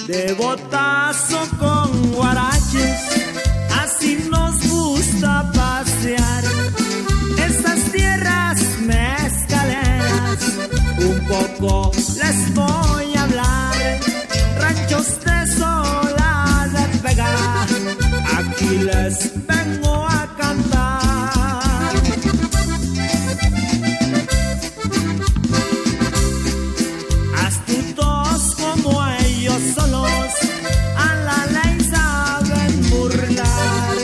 De botazo con guaraches, así nos gusta pasear estas tierras mezcaleras. Un poco les voy a hablar, ranchos de Sola de Vega, aquí les vengo a cantar. Astutos como ellos solos, a la ley saben burlar.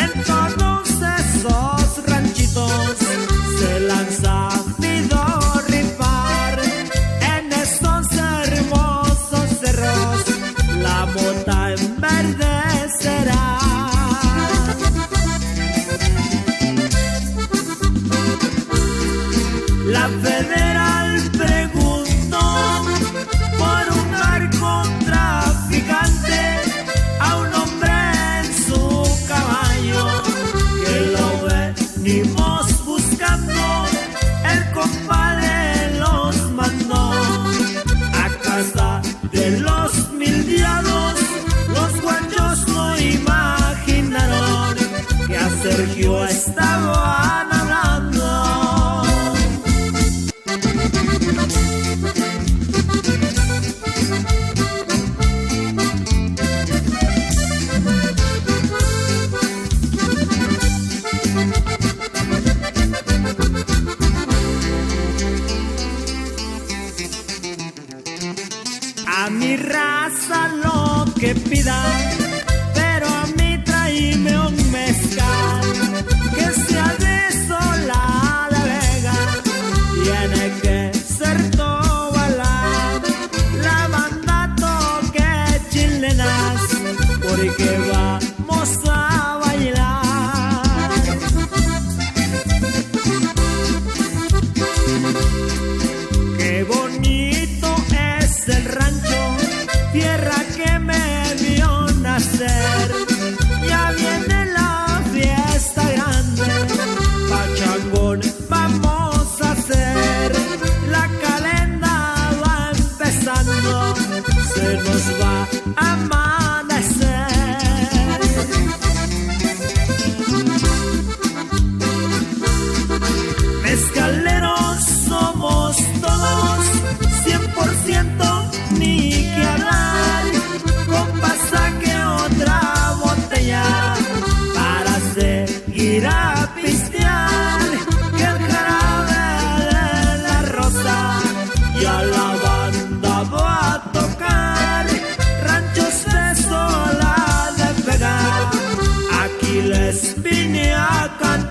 En todos esos ranchitos se la han sabido rifar. En estos hermosos cerros la mota enverdecerá. La federal preguntó por un narcotraficante a un hombre en su caballo, que lo venimos buscando. El compadre los mandó a casa de los 1000 diablos. Los guanchos no imaginaron que a Sergio estaban hablando. A mi raza lo que pida, pero a mí tráeme un mezcal que sea de Sola de Vega. Tiene que ser Tobalá, la banda toque chilenas, porque vamos a bailar. Qué bonito es el rancho, tierra que me vio nacer. Ya viene la fiesta grande, pachangón vamos a hacer. La calenda va empezando, se nos va a amanecer. Mezcaleros somos todos, 100%, ni que hablar. Compas, saque otra botella para seguir a pistear. Que el jarabe de la rosa ya la banda va a tocar. Ranchos de Sola de Vega, aquí les vine a cantar.